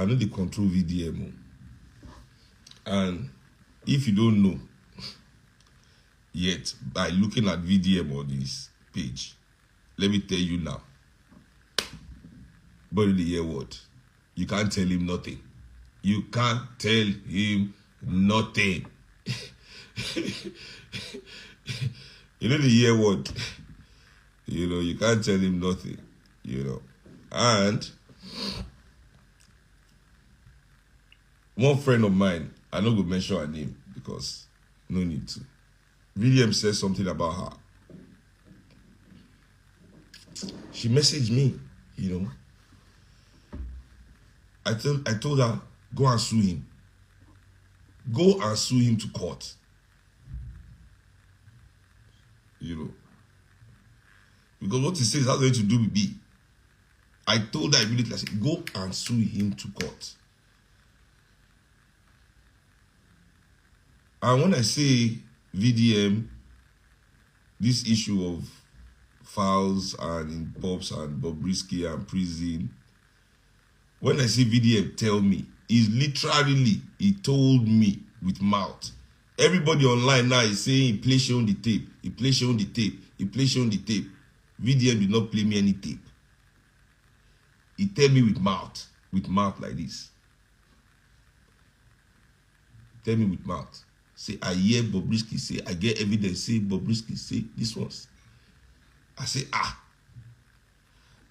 I know they control VDM. And if you don't know yet, by looking at VDM on this page, let me tell you now. But in the year what? You can't tell him nothing. You can't tell him nothing. You know the year what? You know, you can't tell him nothing. You know. And one friend of mine, I'm not going to mention her name because no need to. William said something about her. She messaged me, you know. I told her, go and sue him. Go and sue him to court. You know. Because what he says has nothing to do with me. I told her immediately, I said, go and sue him to court. And when I say VDM, this issue of files and in Pops and Bobrisky and prison, when I say VDM tell me, is literally, he told me with mouth. Everybody online now is saying he play Seun the tape, he play Seun the tape, he play Seun the tape. VDM did not play me any tape. He tell me with mouth like this. Tell me with mouth. Say, I hear Bobrisky say, I get evidence, say Bobrisky say this ones. I say, ah.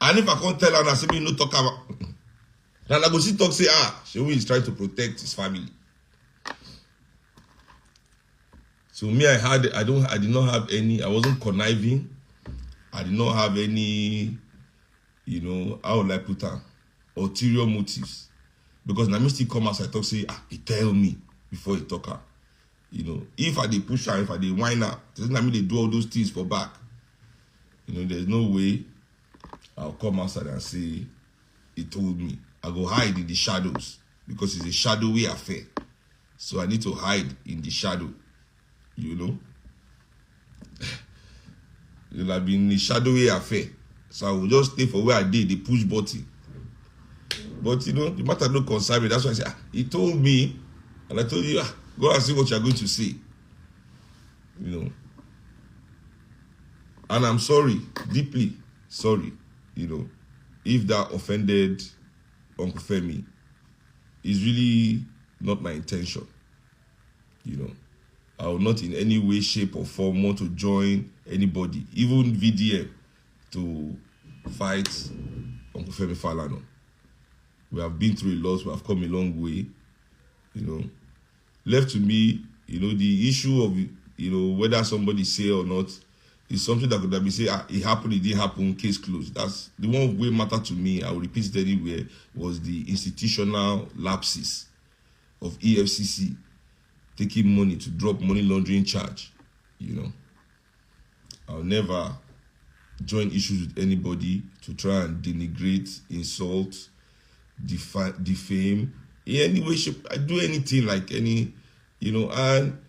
And if I can't tell her, I say, me no talk about. And I go see talk, say, ah, Seun is trying to protect his family. So me, I did not have any, I wasn't conniving. I did not have any, you know, how would I put that, ulterior motives. Because now me still come as I talk, say, ah, he tell me before he talk her. You know, if I dey push her, if I dey whine her, doesn't mean they do all those things for back. You know, there's no way I'll come outside and say, he told me. I go hide in the shadows because it's a shadowy affair. So I need to hide in the shadow, you know. It'll have been a shadowy affair. So I will just stay for where I did, the push button. But, you know, the matter don't concern me. That's why I say, ah, he told me, and I told you, ah, go and see what you're going to say. You know. And I'm sorry, deeply sorry, you know, if that offended Uncle Femi. It's really not my intention. You know. I will not in any way, shape, or form want to join anybody, even VDM, to fight Uncle Femi Falana. We have been through a lot, we have come a long way, you know. Left to me, you know, the issue of, you know, whether somebody say or not is something that could have been say, ah, it happened, it didn't happen, case closed. That's the one way matter to me, I will repeat it anywhere, was the institutional lapses of EFCC taking money to drop money laundering charge, you know. I'll never join issues with anybody to try and denigrate, insult, defame, in any way, shape, I do anything like any, you know. And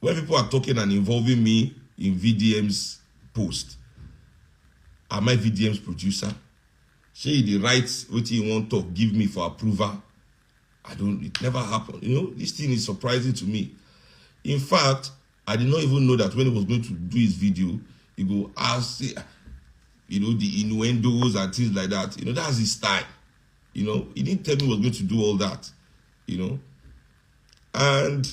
when people are talking and involving me in VDM's post, am I VDM's producer? Say the rights what you want to give me for approval. It never happened. You know, this thing is surprising to me. In fact, I did not even know that when he was going to do his video, he go ask, you know, the innuendos and things like that. You know, that's his style. You know, he didn't tell me he was going to do all that. You know, and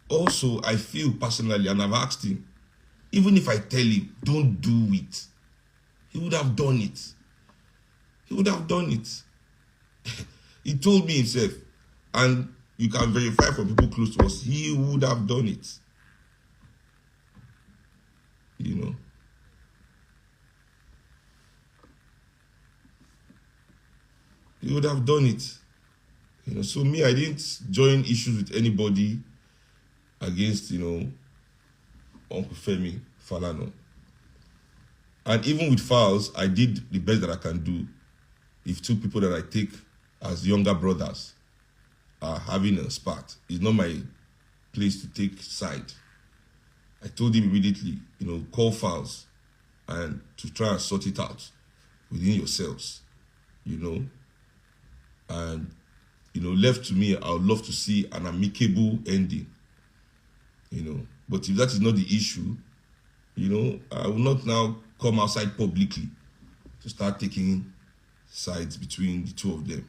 also I feel personally, and I've asked him, even if I tell him, don't do it, he would have done it. He would have done it. He told me himself, and you can verify from people close to us, he would have done it. You know. He would have done it. You know, so me, I didn't join issues with anybody against, you know, Uncle Femi Falana. And even with files, I did the best that I can do. If two people that I take as younger brothers are having a spat, it's not my place to take side. I told him immediately, you know, call files and to try and sort it out. within yourselves, you know. And, you know, left to me, I would love to see an amicable ending, you know. But if that is not the issue, you know, I will not now come outside publicly to start taking sides between the two of them.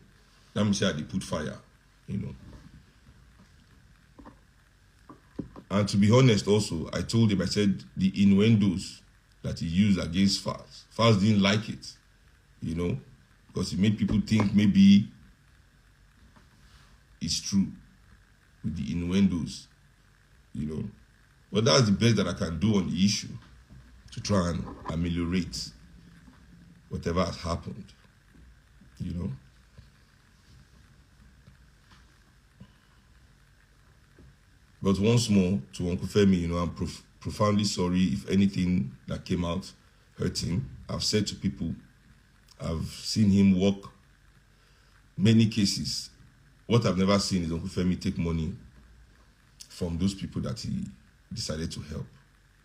Let me say they put fire, you know. And to be honest also, I told him, I said the innuendos that he used against Fars didn't like it, you know, because it made people think maybe it's true with the innuendos, you know. But that's the best that I can do on the issue to try and ameliorate whatever has happened, you know. But once more, to Uncle Femi, you know, I'm profoundly sorry if anything that came out hurt him. I've said to people, I've seen him work many cases. What I've never seen is Uncle Femi take money from those people that he decided to help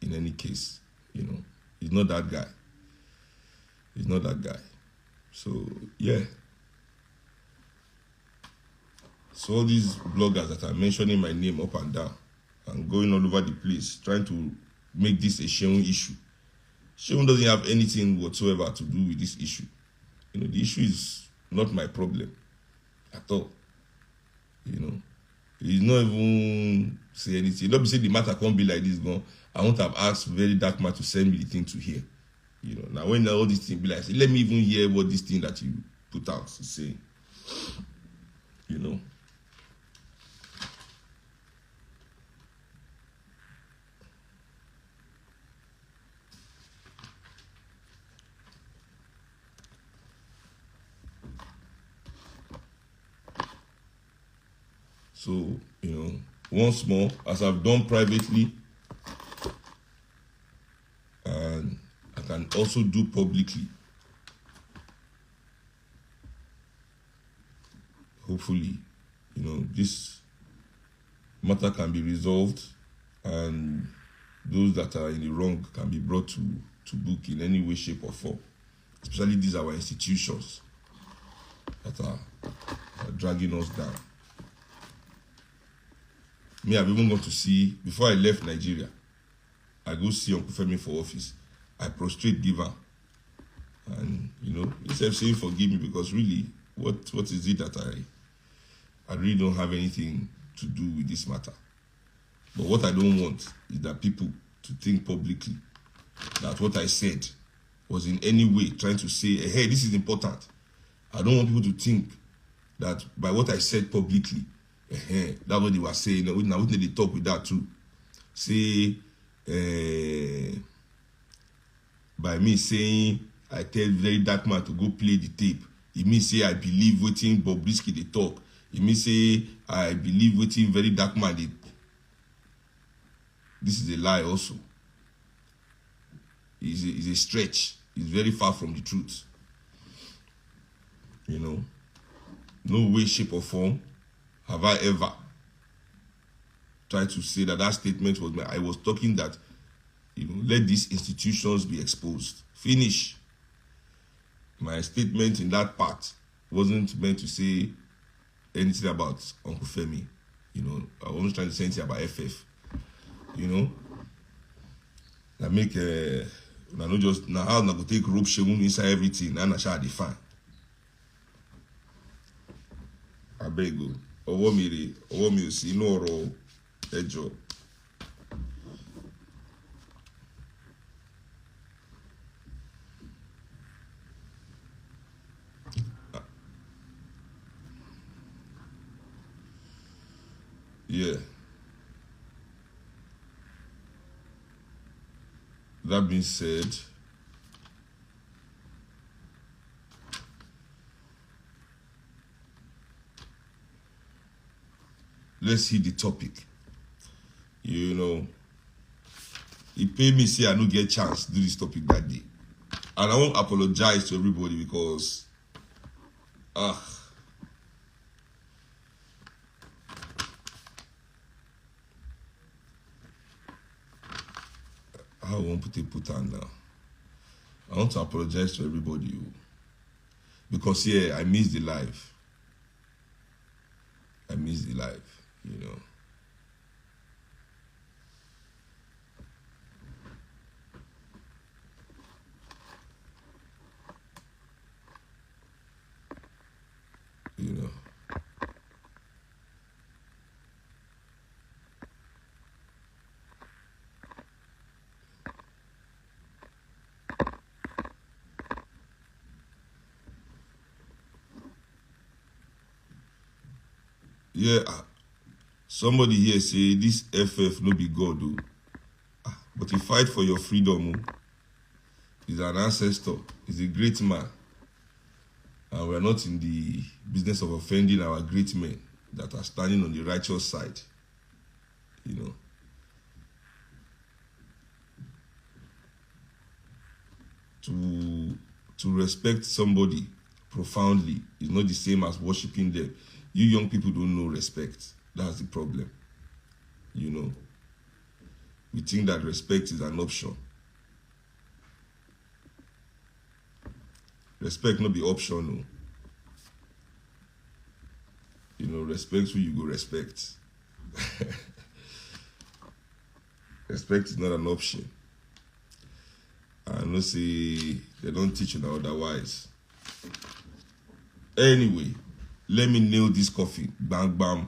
in any case, you know. He's not that guy. He's not that guy. So, yeah. So all these bloggers that are mentioning my name up and down and going all over the place, trying to make this a Seun issue. Seun doesn't have anything whatsoever to do with this issue. You know, the issue is not my problem at all. You know, he's not even say anything. Not be say the matter can't be like this, but I won't have asked very dark man to send me the thing to hear. You know, now when all these things be like, say, let me even hear what this thing that you put out is saying. You know. So, you know, once more, as I've done privately, and I can also do publicly, hopefully, you know, this matter can be resolved and those that are in the wrong can be brought to book in any way, shape or form. Especially these are our institutions that are dragging us down. Me, I've even gone to see, before I left Nigeria, I go see Uncle Femi for office. I prostrate, give her. And, you know, instead of saying forgive me, because really, what is it that I really don't have anything to do with this matter. But what I don't want is that people to think publicly that what I said was in any way trying to say, hey, this is important. I don't want people to think that by what I said publicly, that's what they were saying. Now, wouldn't they talk with that too? Say, by me saying, I tell very dark man to go play the tape. It means say, I believe waiting Bobrisky they talk. It means say, I believe waiting very dark man they... This is a lie also. It's a stretch. It's very far from the truth. You know, no way, shape or form have I ever tried to say that statement was I was talking that, you know, let these institutions be exposed. Finish. My statement in that part wasn't meant to say anything about Uncle Femi. You know, I wasn't trying to say anything about FF. You know, I make I not just now how I go take rope Seun inside everything and I shall define. I beg you. Ọwọ́ mi ò sí inú ọ̀rọ̀ ẹjọ́. Yeah. That being said, let's hit the topic. You know, he paid me say I don't get a chance to do this topic that day. And I won't apologize to everybody because how won't put on now. I want to apologize to everybody. Because, yeah, I miss the life. I miss the life, you know. You know. Yeah, somebody here say this FF no be God, though. But he fight for your freedom. He's an ancestor. He's a great man. And we're not in the business of offending our great men that are standing on the righteous side. You know. To respect somebody profoundly is not the same as worshiping them. You young people don't know respect. That's the problem. You know. We think that respect is an option. Respect not be optional. You know, respect who you go respect. Respect is not an option. I know say they don't teach you otherwise. Anyway, let me nail this coffee. Bang bam.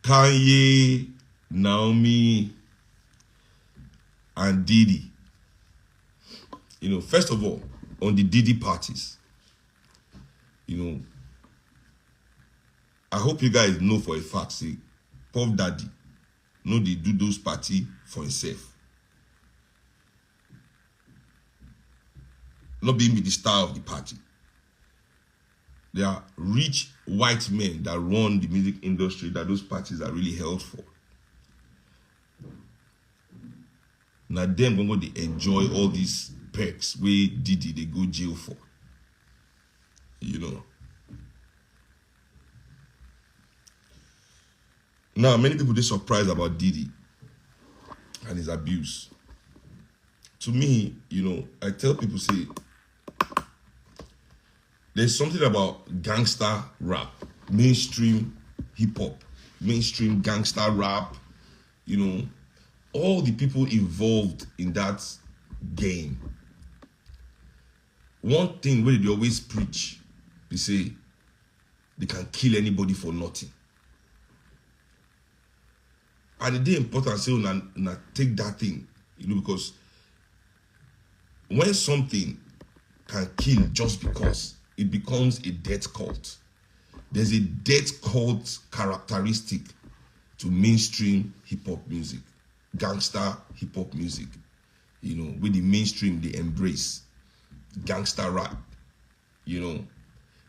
Kanye, Naomi, and Diddy. You know, first of all, on the Diddy parties, you know, I hope you guys know for a fact, say, Puff Daddy, no, they do those party for himself. Not being the star of the party. There are rich white men that run the music industry that those parties are really held for. Now them going to enjoy all these perks where Diddy they go jail for. You know. Now many people they surprised about Diddy and his abuse. To me, you know, I tell people, say, there's something about gangster rap, mainstream hip hop, mainstream gangster rap, you know, all the people involved in that game. One thing where they always preach, they say they can kill anybody for nothing. And it's important to say, na take that thing, you know, because when something can kill just because, it becomes a death cult. There's a death cult characteristic to mainstream hip-hop music, gangster hip-hop music. You know, with the mainstream, they embrace gangster rap. You know,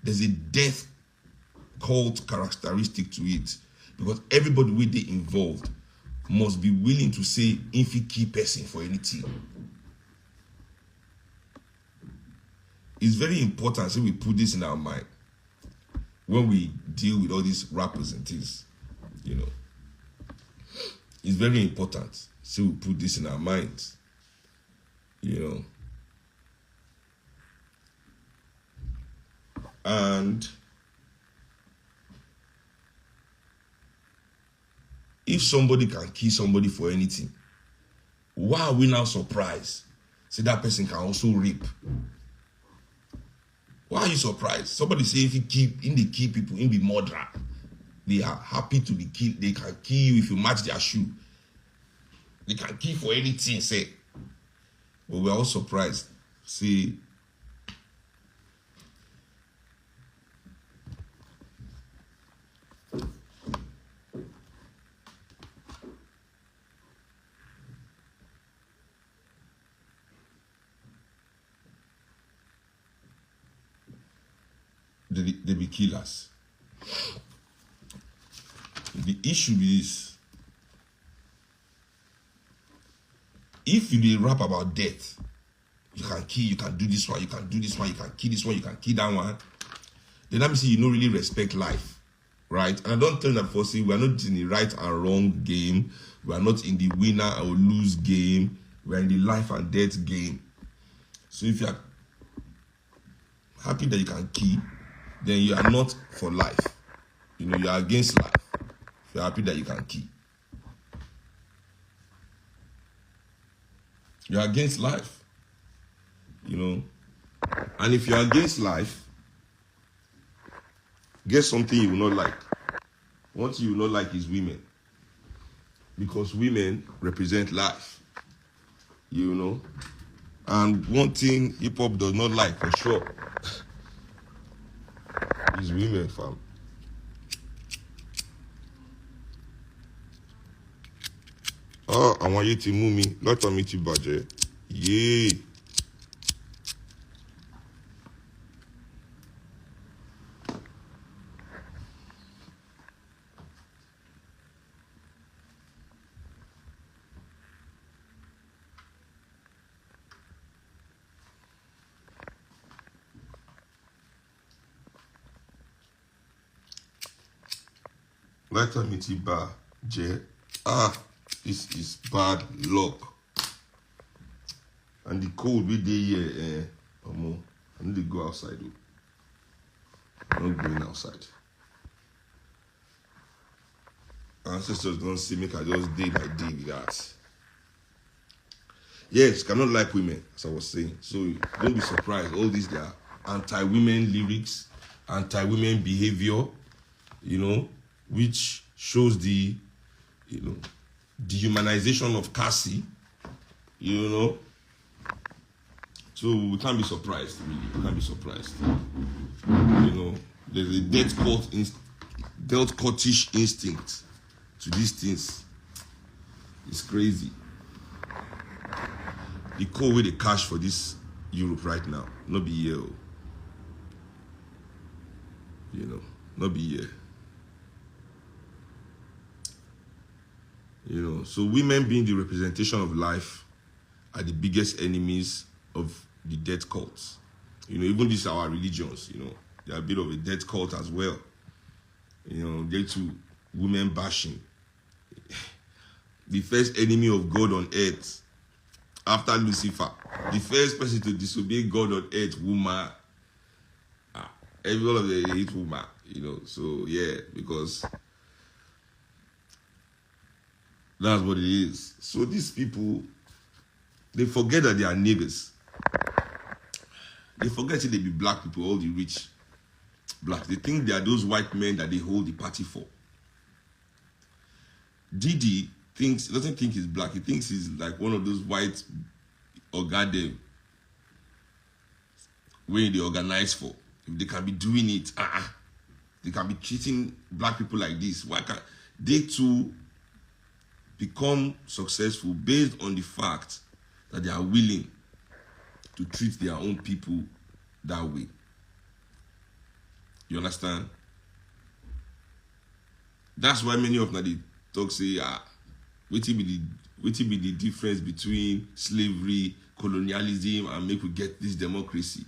there's a death cult characteristic to it because everybody with they involved must be willing to say if he key person for anything. It's very important so we put this in our mind when we deal with all these rappers and things, you know. It's very important so we put this in our minds, you know. And if somebody can kill somebody for anything, why are we now surprised? See, that person can also rape. Why are you surprised? Somebody say if you keep in the kill people, in the murderer, they are happy to be killed. They can kill you if you match their shoe. They can kill for anything, say. But we're all surprised. See, they be killers. The issue is, if you rap about death, you can kill, you can do this one, you can do this one, you can kill this one, you can kill that one, then let me see you don't really respect life, right? And I don't tell that for say we are not in the right and wrong game, we are not in the winner or lose game, we are in the life and death game. So if you are happy that you can kill, then you are not for life. You know, you are against life. If you're happy that you can kill. You're against life. You know. And if you're against life, get something you will not like. One thing you will not like is women. Because women represent life. You know. And one thing hip-hop does not like, for sure, is women, fam. Oh, I want you to move me. Not for me to budget. Yeah. Let me to bar, J. This is bad luck. And the cold we day here, I need to go outside. I'm not going outside. Ancestors don't see me, I just did like day with that. Yes, cannot like women, as I was saying. So don't be surprised. All these they are anti-women lyrics, anti-women behavior, you know, which shows the, you know, dehumanization of Cassie, you know. So we can't be surprised, really. We can't be surprised. You know, there's a death cultish instinct to these things. It's crazy. The call with the cash for this Europe right now, not be here. You know, not be here. You know, so women being the representation of life are the biggest enemies of the death cults. You know, even these are our religions, you know, they're a bit of a death cult as well. You know, they're to women bashing. The first enemy of God on earth, after Lucifer, the first person to disobey God on earth, woman. Every one of them hate woman, you know, so yeah, because that's what it is. So these people, they forget that they are niggas. They forget that they be black people, all the rich black. They think they are those white men that they hold the party for. Didi doesn't think he's black. He thinks he's like one of those white orgadem where they organize for. If they can be doing it, they can be treating black people like this. Why can't they too become successful based on the fact that they are willing to treat their own people that way? You understand? That's why many of them they talk say, what will be the difference between slavery, colonialism, and make we get this democracy?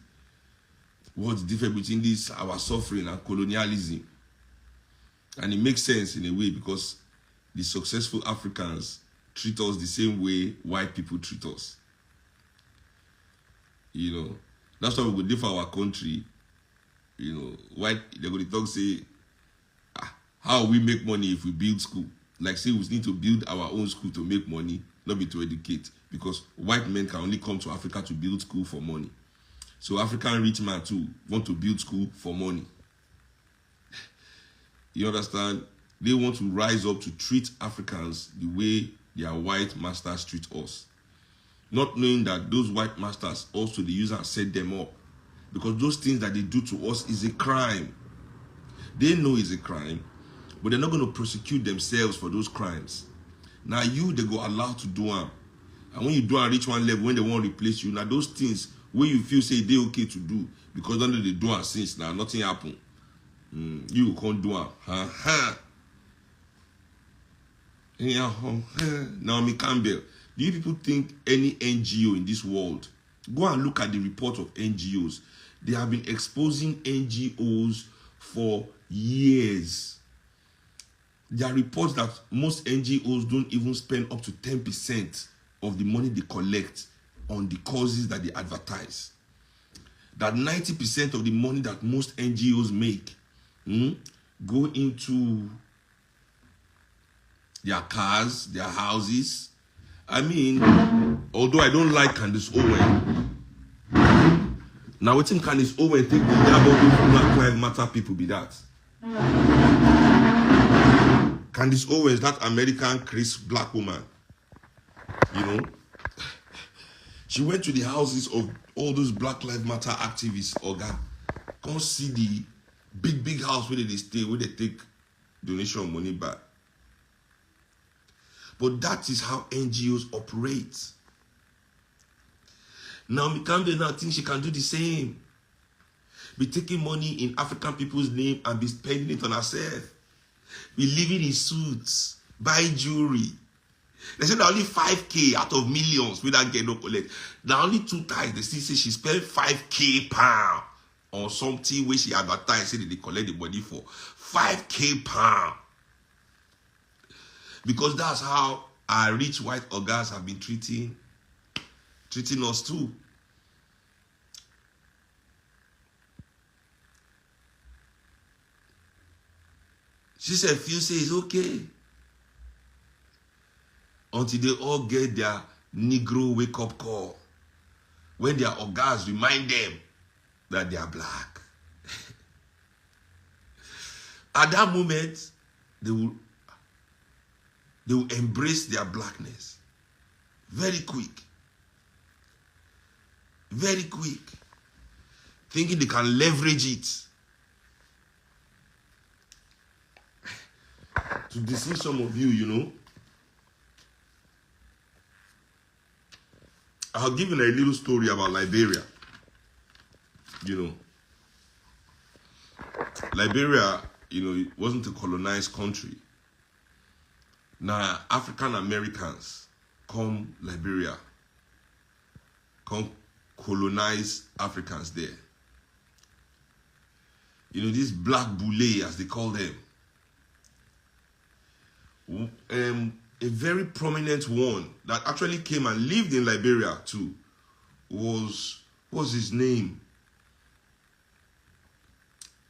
What's the difference between this, our suffering, and colonialism? And it makes sense in a way because the successful Africans treat us the same way white people treat us. You know, that's why we go differ our country. You know, white, they're going to talk, say, how we make money if we build school? Like, say, we need to build our own school to make money, not be to educate. Because white men can only come to Africa to build school for money. So African rich man too want to build school for money. You understand? They want to rise up to treat Africans the way their white masters treat us. Not knowing that those white masters also they use and set them up. Because those things that they do to us is a crime. They know it's a crime, but they're not going to prosecute themselves for those crimes. Now you, they go allowed to do them. And when you do and reach one level, when they want to replace you, now those things where you feel say they okay to do, because then they do it since now nothing happen. You can't do it. Naomi Campbell. Do you people think any NGO in this world, go and look at the report of NGOs. They have been exposing NGOs for years. There are reports that most NGOs don't even spend up to 10% of the money they collect on the causes that they advertise. That 90% of the money that most NGOs make go into their cars, their houses. I mean, although I don't like Candace Owen, now what think Candace Owen take the job of those Black Lives Matter people be that? Candace Owen is that American Chris black woman. You know? She went to the houses of all those Black Lives Matter activists, Oga. Come see the big house where they stay, where they take donation money back. But that is how NGOs operate. Now, Mikande now thinks she can do the same. Be taking money in African people's name and be spending it on herself. Be living in suits, buy jewelry. They say that only 5K out of millions without getting no collect. Now only 2 times they still say she spent 5K pound on something where she advertised, say that they collect the money for 5K pound. Because that's how our rich white organs have been treating us too. She said, few say it's okay. Until they all get their Negro wake-up call. When their organs remind them that they are black. At that moment, they will embrace their blackness. Very quick. Very quick. Thinking they can leverage it to deceive some of you, you know. I'll give you a little story about Liberia. You know, Liberia, you know, it wasn't a colonized country. Now, African Americans come Liberia, come colonize Africans there. You know, these black boule, as they call them. A very prominent one that actually came and lived in Liberia too was, what's his name?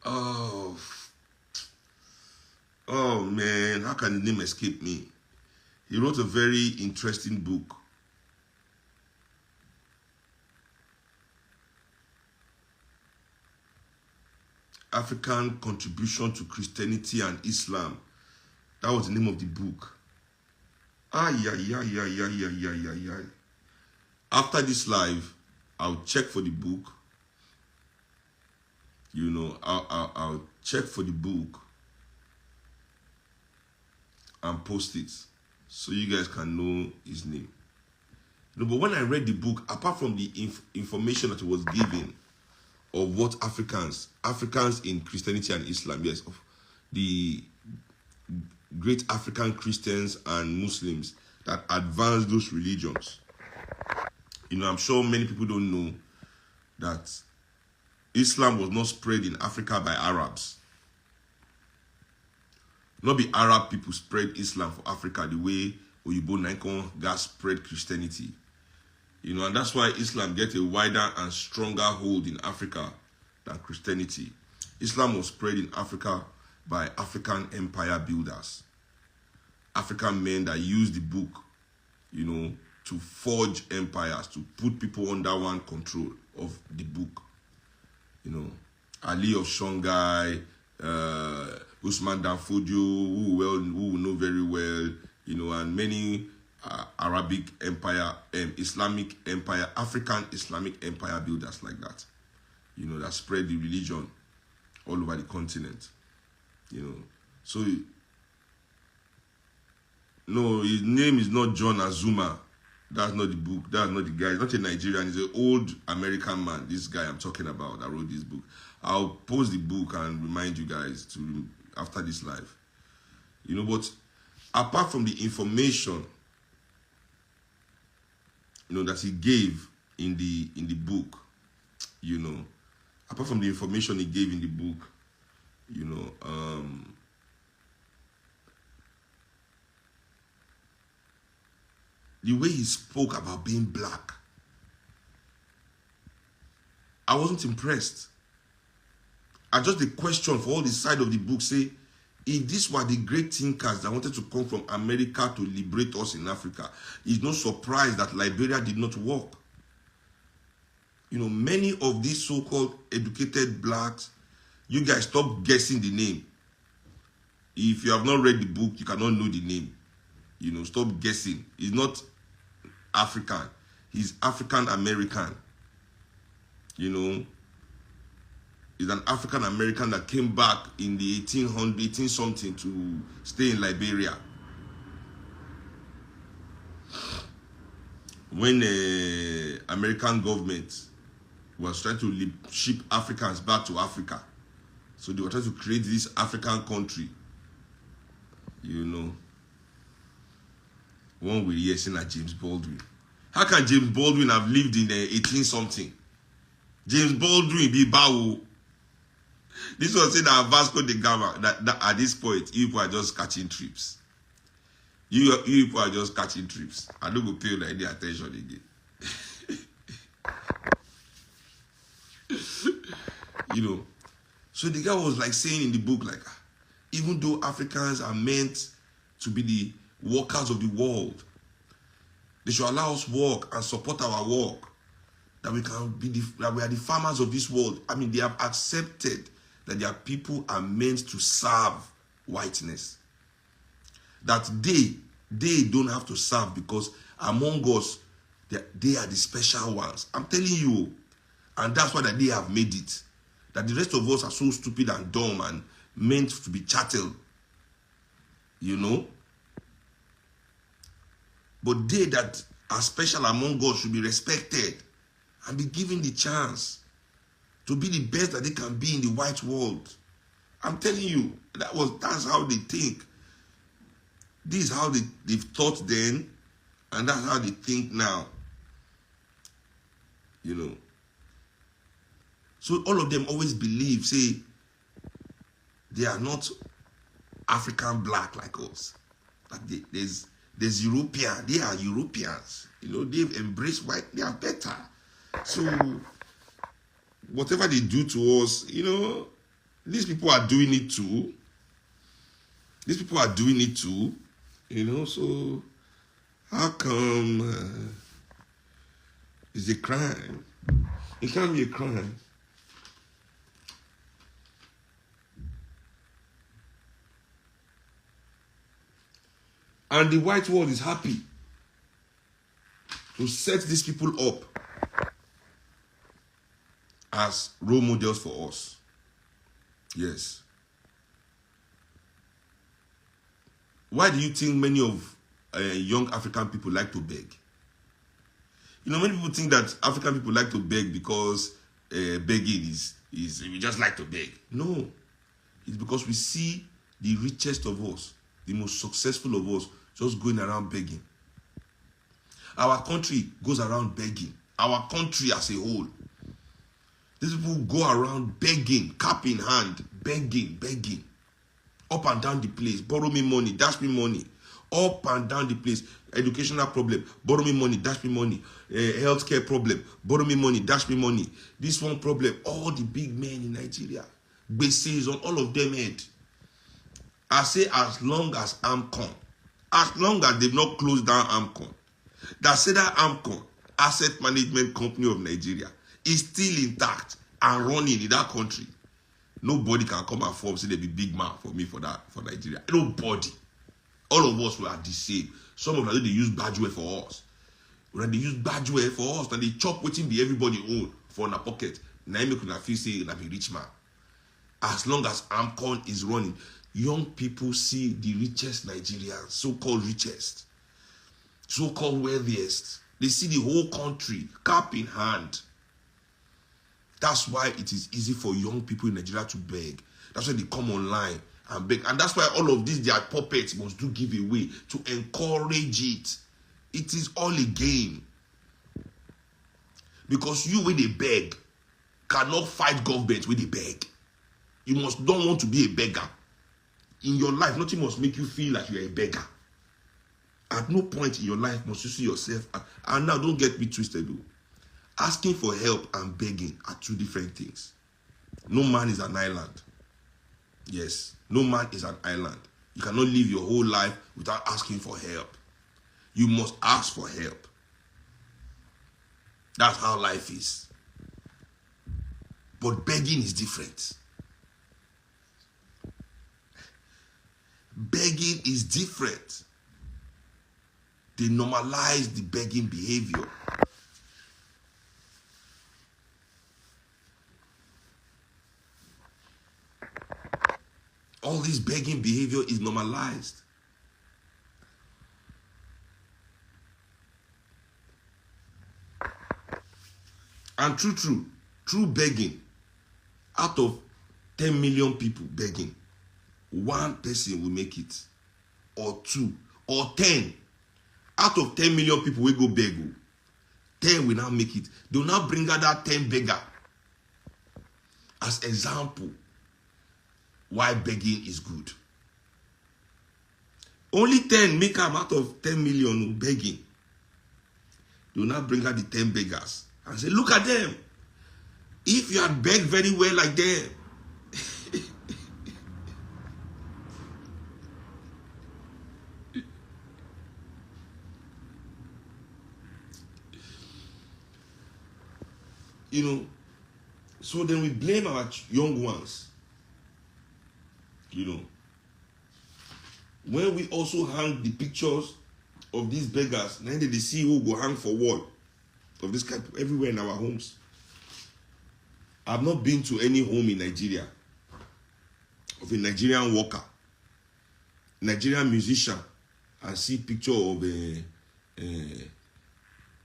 Oh man, how can the name escape me? He wrote a very interesting book. African Contribution to Christianity and Islam. That was the name of the book. After this live, I'll check for the book. You know, I'll check for the book and post it so you guys can know his name. No, but when I read the book, apart from the information that was given of what Africans in Christianity and Islam, yes, of the great African Christians and Muslims that advanced those religions. You know, I'm sure many people don't know that Islam was not spread in Africa by Arabs. Not the Arab people spread Islam for Africa the way Oyibo Naikon gas spread Christianity. You know, and that's why Islam gets a wider and stronger hold in Africa than Christianity. Islam was spread in Africa by African empire builders. African men that used the book, you know, to forge empires, to put people under one control of the book. You know, Ali of Songhai, Usman Danfodio, who we know very well, you know, and many Arabic empire, Islamic empire, African Islamic empire builders like that, you know, that spread the religion all over the continent, you know. So, no, his name is not John Azuma. That's not the book. That's not the guy. He's not a Nigerian. He's an old American man. This guy I'm talking about that wrote this book. I'll post the book and remind you guys to after this live. You know, but apart from the information, you know, that he gave in the book, you know, apart from the information he gave in the book, you know, the way he spoke about being black, I wasn't impressed. I just the question for all the side of the book say, if these were the great thinkers that wanted to come from America to liberate us in Africa, it's no surprise that Liberia did not work. You know, many of these so-called educated blacks, you guys stop guessing the name. If you have not read the book, you cannot know the name. You know, stop guessing. He's not African. He's African American. You know, he's an African American that came back in the 18 something to stay in Liberia. When the American government was trying to ship Africans back to Africa. So they were trying to create this African country. You know. One will hear saying that James Baldwin. How can James Baldwin have lived in 18 something? James Baldwin be Bawo. This was saying that Vasco da Gama, that at this point, you people are just catching trips. You people are just catching trips. I don't go pay you any attention again. You know. So the guy was like saying in the book, like, even though Africans are meant to be the workers of the world, they should allow us work and support our work. That we can be that we are the farmers of this world. I mean, they have accepted that their people are meant to serve whiteness. That they don't have to serve because among us, they are the special ones. I'm telling you. And that's why that they have made it. That the rest of us are so stupid and dumb and meant to be chattel. You know? But they that are special among us should be respected and be given the chance to be the best that they can be in the white world. I'm telling you, that's how they think. This is how they've thought then, and that's how they think now. You know. So all of them always believe, say, they are not African black like us. Like there's European, they are Europeans. You know, they've embraced white, they are better. So whatever they do to us, you know, these people are doing it too. These people are doing it too. You know, so how come it's a crime? It can't be a crime. And the white world is happy to set these people up as role models for us. Yes. Why do you think many of young African people like to beg? You know, many people think that African people like to beg because begging is we just like to beg. No. It's because we see the richest of us, the most successful of us, just going around begging. Our country goes around begging. Our country as a whole. These people go around begging, cap in hand, begging. Up and down the place. Borrow me money, dash me money. Up and down the place. Educational problem, borrow me money, dash me money. Healthcare problem, borrow me money, dash me money. This one problem, all the big men in Nigeria. Bases on all of them head. I say as long as AMCON, as long as they've not closed down AMCON, that say that AMCON, Asset Management Company of Nigeria, is still intact and running in that country. Nobody can come and form say they be big man for me for Nigeria. Nobody. All of us are the same. Some of them they use badgeware for us. When they use badgeware for us, and they chop waiting be everybody own for in a pocket. Now you can feel say you be rich man. As long as AMCON is running, young people see the richest Nigerians, so-called richest, so-called wealthiest. They see the whole country, cap in hand. That's why it is easy for young people in Nigeria to beg. That's why they come online and beg. And that's why all of these, their puppets must do giveaway to encourage it. It is all a game. Because you, when they beg, cannot fight government when they beg. You must don't want to be a beggar. In your life, nothing must make you feel like you're a beggar. At no point in your life must you see yourself. And now, don't get me twisted, though. Asking for help and begging are two different things. No man is an island. Yes, no man is an island. You cannot live your whole life without asking for help. You must ask for help. That's how life is. But begging is different. Begging is different. They normalize the begging behavior. All this begging behavior is normalized. And true begging, out of 10 million people begging, one person will make it, or two, or 10. Out of 10 million people will go beg, 10 will now make it. They will now bring out that 10 beggar as example why begging is good. Only 10 make them out of 10 million begging. They will now bring out the 10 beggars and say, look at them. If you had begged very well like them, you know, so then we blame our young ones. You know, when we also hang the pictures of these beggars, then they see who go hang for wall of this kind everywhere in our homes. I've not been to any home in Nigeria of a Nigerian worker, Nigerian musician, and see picture of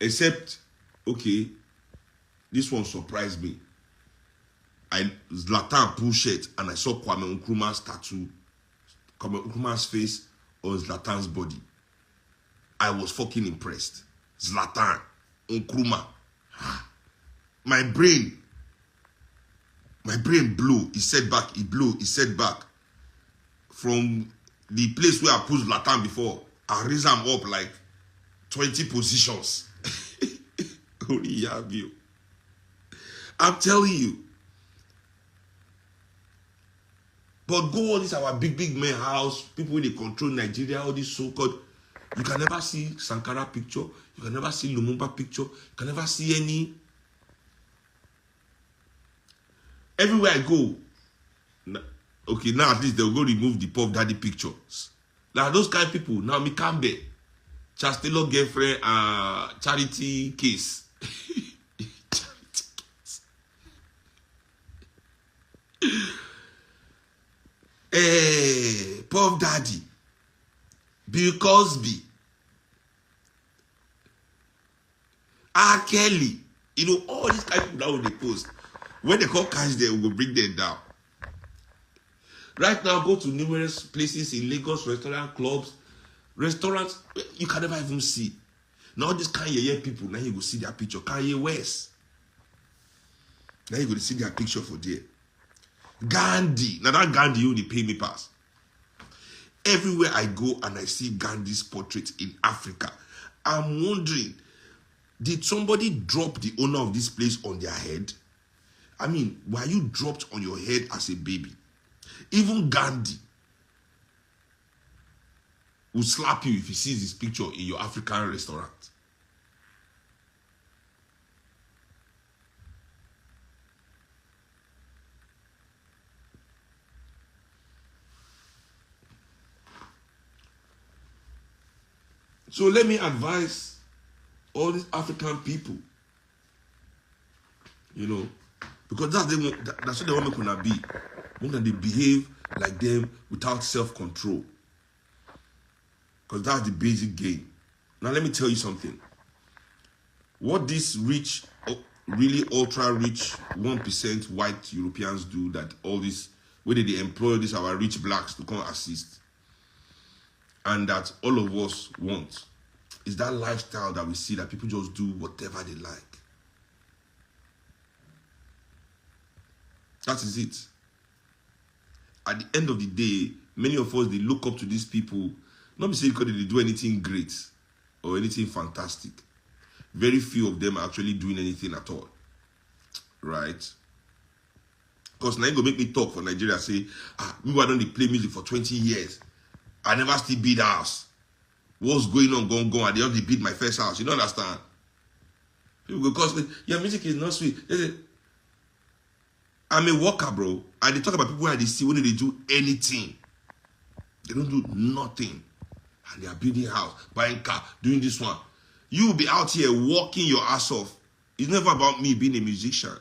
except, okay, this one surprised me. Zlatan pull shirt and I saw Kwame Nkrumah's tattoo, Kwame Nkrumah's face on Zlatan's body. I was fucking impressed. Zlatan, Nkrumah. My brain blew. He said back, he blew, he said back. From the place where I put Zlatan before, I raised him up like 20 positions. Only have you. I'm telling you. But go all this our big men house, people when they control Nigeria, all this so-called, you can never see Sankara picture, you can never see Lumumba picture, you can never see any. Everywhere I go, okay, now at least they'll go remove the Puff Daddy pictures. Now those kind of people, now me Campbell, Charles Taylor girlfriend, charity case. Charity case. Puff Daddy, Bill Cosby, R. Kelly, you know, all these kind of people now they post. When they call cash there, we will bring them down. Right now, go to numerous places in Lagos, clubs, restaurants, you can never even see. Now this Kanye people, now you go see their picture. Kanye West. Now you go to see their picture for there. Gandhi. Now that Gandhi, you only pay me pass. Everywhere I go and I see Gandhi's portrait in Africa, I'm wondering, did somebody drop the owner of this place on their head? I mean, were you dropped on your head as a baby? Even Gandhi will slap you if he sees this picture in your African restaurant. So let me advise all these African people, you know, because that's what they want me to be. When they behave like them without self-control. Because that's the basic game. Now let me tell you something. What these rich, really ultra-rich 1% white Europeans do, that all this, where they employ these our rich blacks to come assist, and that all of us want, is that lifestyle that we see that people just do whatever they like. That is it. At the end of the day, many of us, they look up to these people, not because they do anything great or anything fantastic. very few of them are actually doing anything at all. Right? Because now you go make me talk for Nigeria, say, me why don't they play music for 20 years? I never still beat house. What's going on, go, and they only beat my first house. You don't understand? People go cause me, your music is not sweet. I'm a worker, bro. And they talk about people where they see when they do anything. They don't do nothing. And they are building house, buying car, doing this one. You will be out here working your ass off. It's never about me being a musician.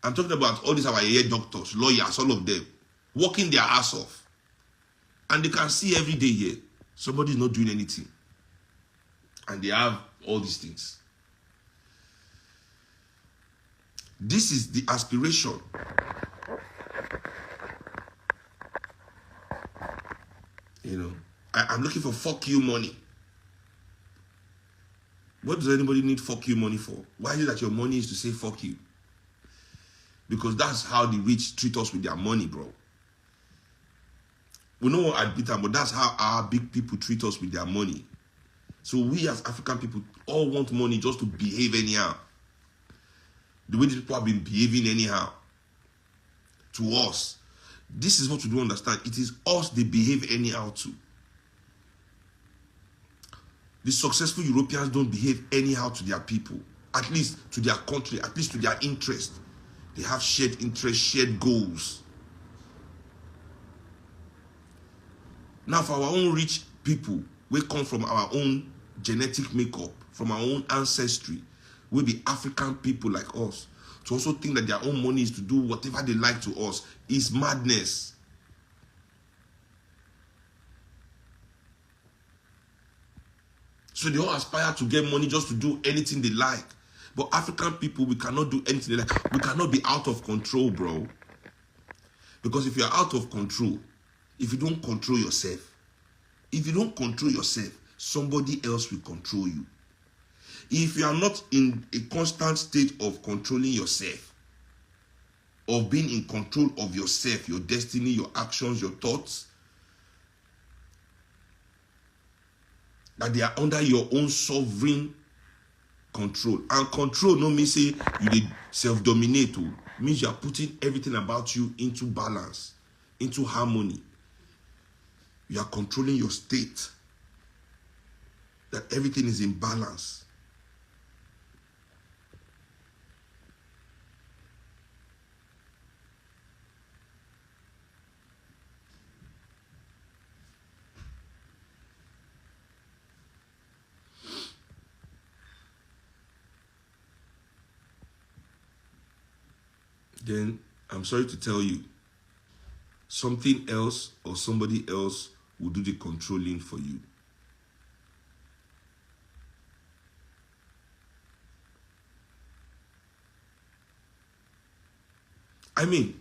I'm talking about all these our ear doctors, lawyers, all of them, working their ass off. And they can see every day here, somebody's not doing anything. And they have all these things. This is the aspiration. You know, I'm looking for fuck you money. What does anybody need fuck you money for? Why is it that your money is to say fuck you? Because that's how the rich treat us with their money, bro. We know what admit them, but that's how our big people treat us with their money. So we as African people all want money just to behave anyhow. The way these people have been behaving anyhow to us. This is what you don't understand. It is us they behave anyhow to. The successful Europeans don't behave anyhow to their people. At least to their country, at least to their interest. They have shared interests, shared goals. Now for our own rich people, we come from our own genetic makeup, from our own ancestry, we be African people like us, to also think that their own money is to do whatever they like to us is madness. So they all aspire to get money just to do anything they like. But African people, we cannot do anything they like. We cannot be out of control, bro. Because if you're out of control, if you don't control yourself, somebody else will control you. If you are not in a constant state of controlling yourself, of being in control of yourself, your destiny, your actions, your thoughts, that they are under your own sovereign control. And control no mean say you dey self-dominate. Means you are putting everything about you into balance, into harmony. You are controlling your state. That everything is in balance. Then I'm sorry to tell you, something else or somebody else will do the controlling for you. I mean,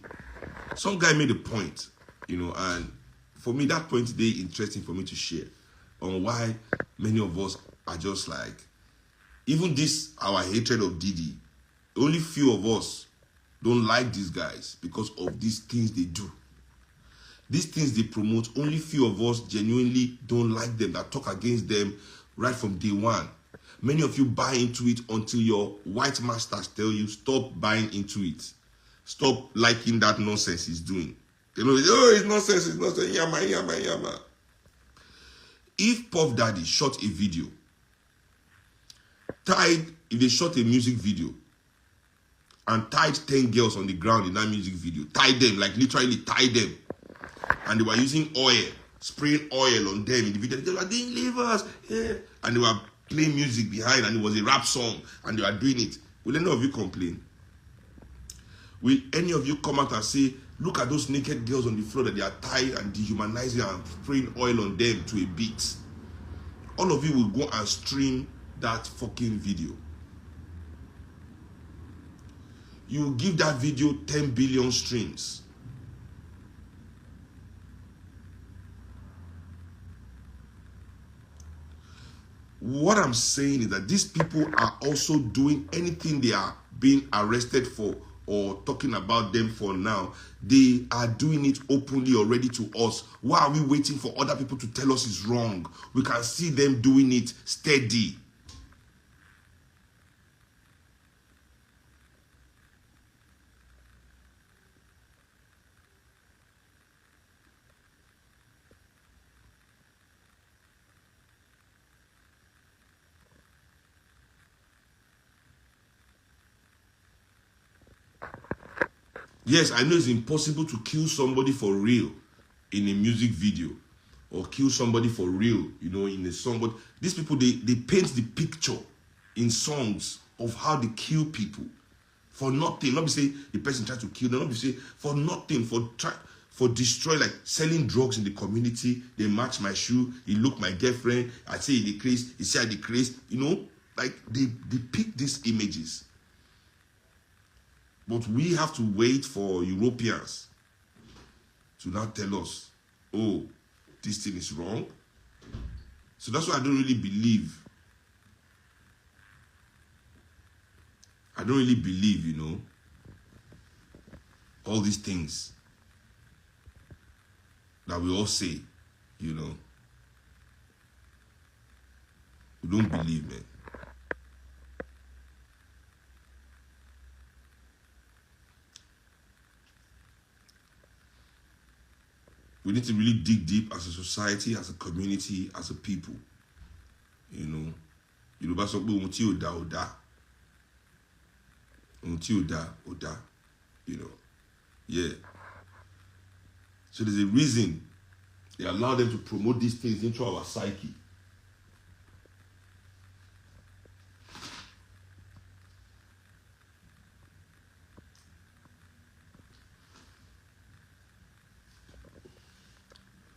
some guy made a point, you know, and for me, that point today interesting for me to share on why many of us are just like, even this, our hatred of Diddy, only few of us don't like these guys because of these things they do. These things they promote, only few of us genuinely don't like them, that talk against them right from day one. Many of you buy into it until your white masters tell you, stop buying into it. Stop liking that nonsense he's doing. You know, oh, it's nonsense, it's nonsense. Yama, yama, yama. If Puff Daddy shot a video, if they shot a music video, and tied 10 girls on the ground in that music video, tied them, like literally tied them, and they were using oil, spraying oil on them in the video, they were doing livers, yeah, and they were playing music behind, and it was a rap song, and they were doing it, will any of you complain? Will any of you come out and say, look at those naked girls on the floor that they are tied and dehumanizing and spraying oil on them to a beat? All of you will go and stream that fucking video. You will give that video 10 billion streams. What I'm saying is that these people are also doing anything they are being arrested for or talking about them for now. They are doing it openly already to us. Why are we waiting for other people to tell us it's wrong? We can see them doing it steady. Yes, I know it's impossible to kill somebody for real in a music video or kill somebody for real, you know, in a song. But these people, they paint the picture in songs of how they kill people for nothing. Not be say the person tried to kill them, not be say for nothing, for destroy, like selling drugs in the community. They match my shoe, he look my girlfriend, I say he decrease, he say I decrease, you know, like they pick these images. But we have to wait for Europeans to now tell us, oh, this thing is wrong. So that's why I don't really believe. I don't really believe, you know, all these things that we all say, you know. We don't believe, man. We need to really dig deep as a society, as a community, as a people. You know, Yoruba sọ pé ohun tí ò dá ò dá. Ohun tí ò dá ò dá. You know, yeah. So there's a reason they allow them to promote these things into our psyche.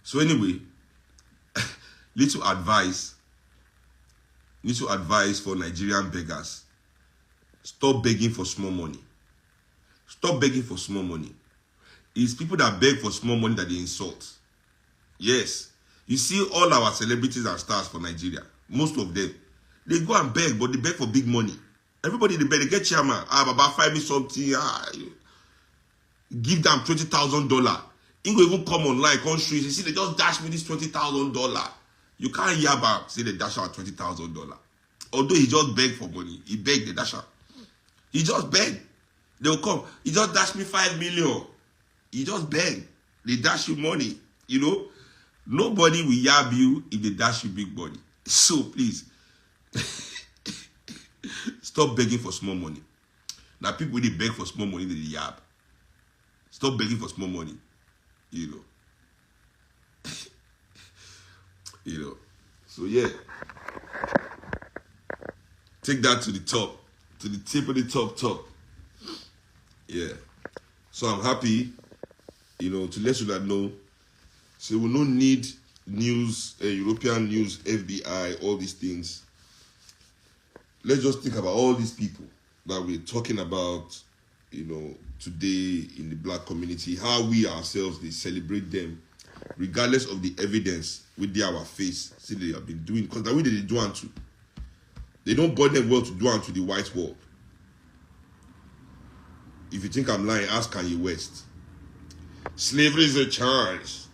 So anyway, little advice for Nigerian beggars. Stop begging for small money. Stop begging for small money. It's people that beg for small money that they insult. Yes. You see all our celebrities and stars for Nigeria, most of them, they go and beg, but they beg for big money. Everybody, they beg, they get chairman. Baba, find me something. Give them $20,000. He go even come online, come show you, see, they just dash me this $20,000. You can't hear about, say they dash out $20,000. Although he just beg for money. He beg, they dash out. He just beg. They'll come. He just dash me 5 million. He just beg. They dash you money. You know? Nobody will yab you if they dash you big money. So please, stop begging for small money. Now people, they beg for small money, they yab. Stop begging for small money. You know. You know. So yeah. Take that to the top. To the tip of the top. Yeah. So I'm happy, you know, to let you that know. So we don't need news, European news, FBI, all these things. Let's just think about all these people that we're talking about, you know, today in the black community, how we ourselves, they celebrate them, regardless of the evidence with our face, see they have been doing, because the way they do unto. They don't bother them well to do unto the white world. If you think I'm lying, ask Kanye West. Slavery is a choice.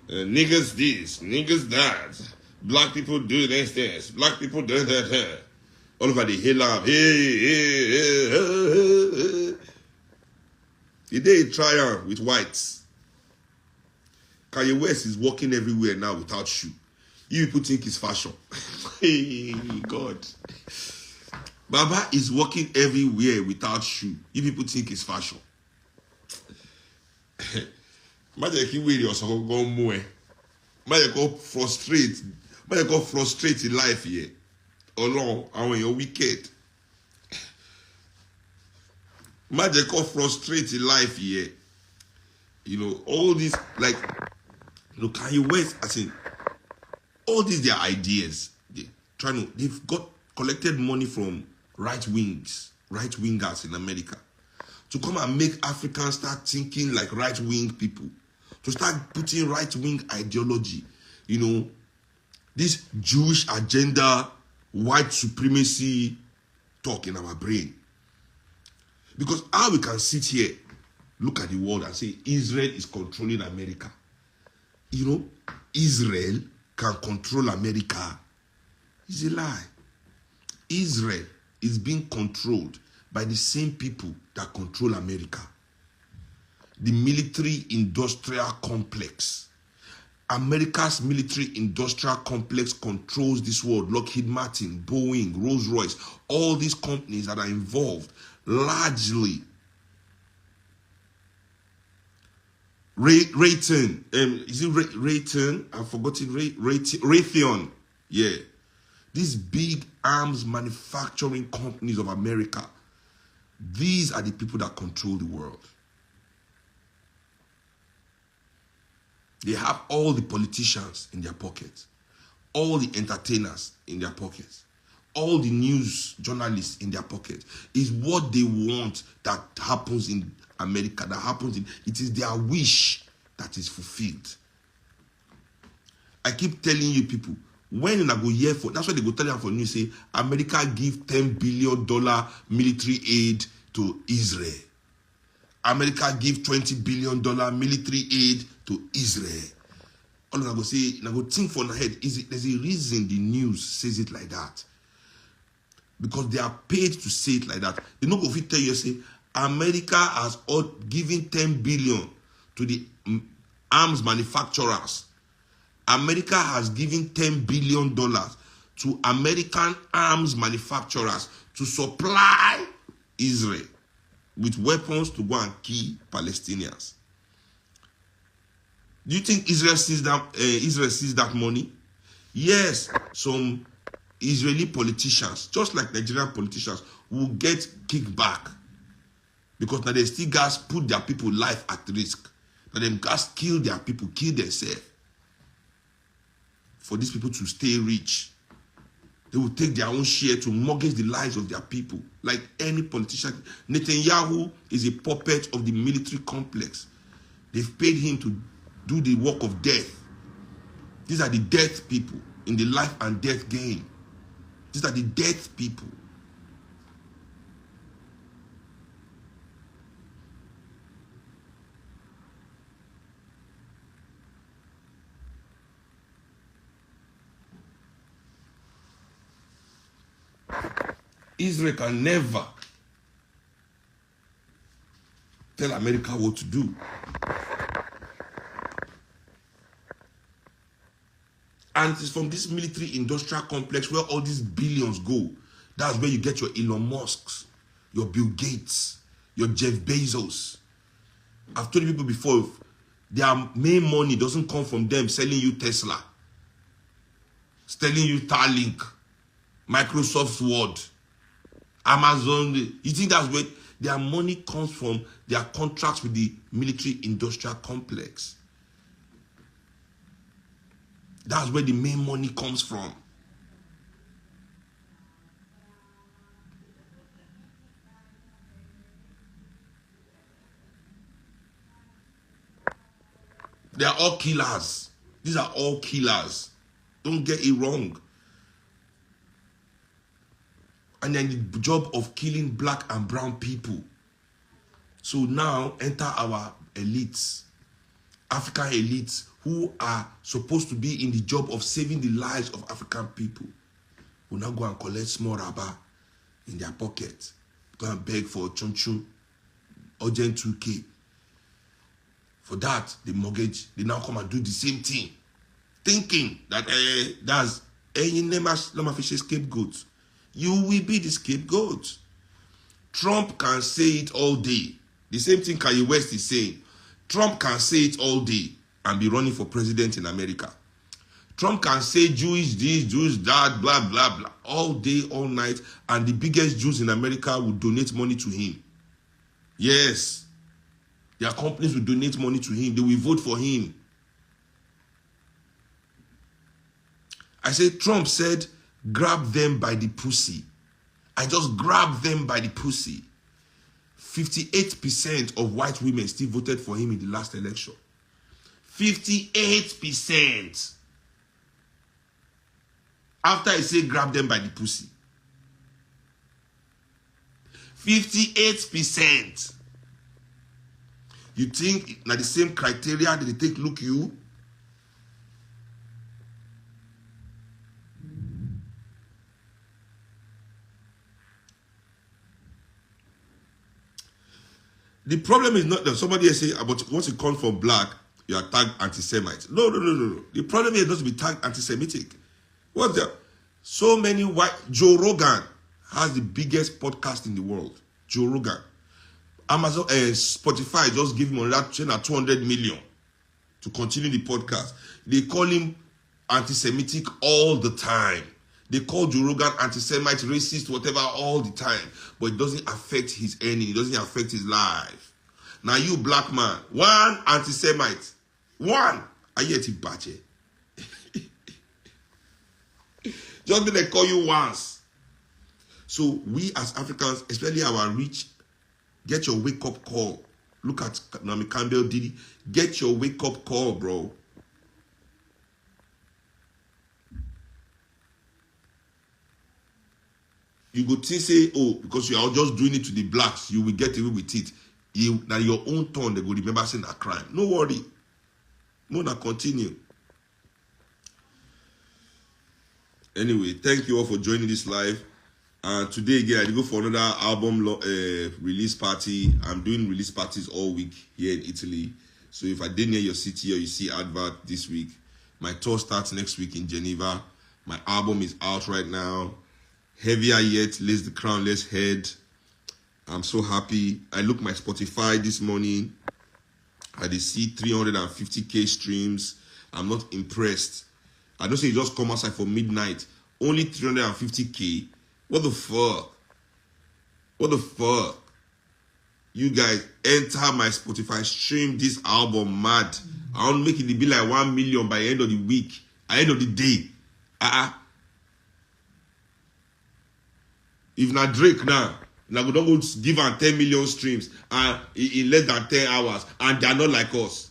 Niggas this, niggas that. Black people do this. Black people do that. All over the hill up. Hey. The day he triumph with whites. Kanye West is walking everywhere now without shoe. You people think it's fashion. Hey, God. Baba is walking everywhere without shoe. You people think it's fashion. Frustrate in life here. Oh no, I want you're wicked. Frustrate in life here. You know, all these, like, you know, Kanye West, I think, all these their ideas. They've got collected money from right wingers in America to come and make Africans start thinking like right-wing people, to start putting right-wing ideology, you know, this Jewish agenda, white supremacy talk in our brain. Because how we can sit here, look at the world and say Israel is controlling America. You know, Israel can control America. It's a lie. Israel is being controlled by the same people that control America. The military-industrial complex. America's military-industrial complex controls this world. Lockheed Martin, Boeing, Rolls-Royce, all these companies that are involved largely Raytheon. Is it Raytheon? I've forgotten. Raytheon. Yeah. These big arms manufacturing companies of America. These are the people that control the world. They have all the politicians in their pockets, all the entertainers in their pockets, all the news journalists in their pockets. Is what they want that happens in America, it is their wish that is fulfilled. I keep telling you people, when I go here for, that's why they go tell you for news, say, America give $10 billion military aid to Israel. America give $20 billion military aid to Israel. All I go say, I go think for my head, there's a reason the news says it like that. Because they are paid to say it like that. They don't go fit tell you, say, America has given $10 billion to the arms manufacturers. America has given $10 billion to American arms manufacturers to supply Israel with weapons to go and kill Palestinians. Do you think Israel sees that money? Yes, some Israeli politicians, just like Nigerian politicians, will get kickback because now they still guys put their people life at risk. Now them guys kill their people, kill themselves for these people to stay rich. They will take their own share to mortgage the lives of their people. Like any politician. Netanyahu is a puppet of the military complex. They've paid him to do the work of death. These are the death people in the life and death game. These are the death people. Israel can never tell America what to do. And it's from this military industrial complex where all these billions go. That's where you get your Elon Musks, your Bill Gates, your Jeff Bezos. I've told you people before, their main money doesn't come from them selling you Tesla, selling you Starlink, Microsoft's Word, Amazon. You think that's where their money comes from? Their contracts with the military industrial complex. That's where the main money comes from. They are all killers. These are all killers. Don't get it wrong. And then the job of killing black and brown people. So now enter our elites, African elites, who are supposed to be in the job of saving the lives of African people, will now go and collect small rubber in their pocket, go and beg for chunchun, urgent 2K. For that, the mortgage, they now come and do the same thing, thinking that that's any fish scapegoat. You will be the scapegoat. Trump can say it all day. The same thing Kanye West is saying. Trump can say it all day and be running for president in America. Trump can say Jewish this, Jewish that, blah, blah, blah, all day, all night, and the biggest Jews in America will donate money to him. Yes. Their companies will donate money to him. They will vote for him. I said, Trump said, grab them by the pussy. I just grabbed them by the pussy. 58% of white women still voted for him in the last election. 58%. After I say grab them by the pussy. 58%. You think now the same criteria that they take look you? The problem is not that somebody is saying about once you come from black, you are tagged anti-Semite. No. The problem is not to be tagged anti-Semitic. What's that? So many white. Joe Rogan has the biggest podcast in the world. Joe Rogan. Amazon, Spotify just give him another 200 million to continue the podcast. They call him anti-Semitic all the time. They call Joe Rogan anti-Semite, racist, whatever, all the time. But it doesn't affect his earning. It doesn't affect his life. Now you black man, one anti-Semite, one. I yet it badge. Just be they call you once. So we as Africans, especially our rich, get your wake-up call. Look at Naomi Campbell Diddy. Get your wake-up call, bro. You go think say, oh, because you are just doing it to the blacks, you will get away with it. Now your own turn, they go remember saying a crime. No worry. No, na continue. Anyway, thank you all for joining this live. And today again, I go for another album release party. I'm doing release parties all week here in Italy. So if I did near your city or you see advert this week, my tour starts next week in Geneva. My album is out right now. Heavier Yet, Lays the Crown, Less Head. I'm so happy. I looked my Spotify this morning. I did see 350k streams. I'm not impressed. I don't say you just come outside for midnight. Only 350k. What the fuck? What the fuck? You guys enter my Spotify, stream this album mad. I want to make it be like 1 million by the end of the week. At the end of the day. If not Drake now we don't go give am 10 million streams and in less than 10 hours, and they are not like us.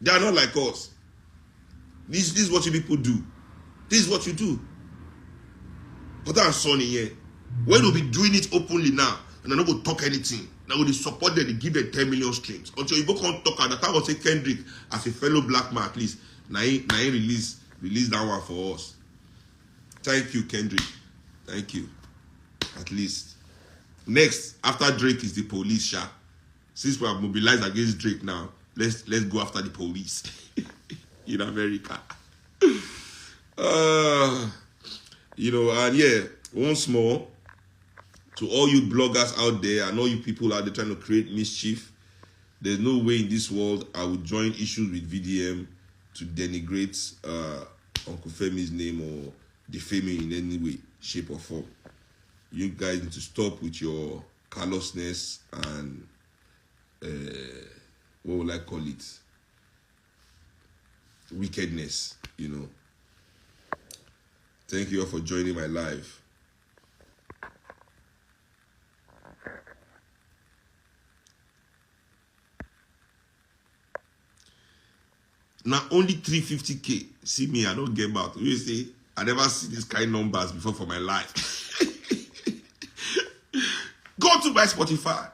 They are not like us. This is what you people do. This is what you do. But I'm Sonny here. When we'll be doing it openly now, and I'm not going to talk anything. Now we'll support them, they give them 10 million streams. Until you go come talk, at the time I say Kendrick, as a fellow black man at least, now he release that one for us. Thank you, Kendrick. Thank you. At least. Next, after Drake is the police, Sha. Since we have mobilized against Drake now, let's go after the police in America. And yeah, once more, to all you bloggers out there and all you people out there trying to create mischief, there's no way in this world I would join issues with VDM to denigrate Uncle Femi's name or defame him in any way, shape or form. You guys need to stop with your callousness and what will I call it? Wickedness, Thank you all for joining my live. Now only 350k. See me, I don't get back. You see, I never see these kind of numbers before for my life. Go to my Spotify.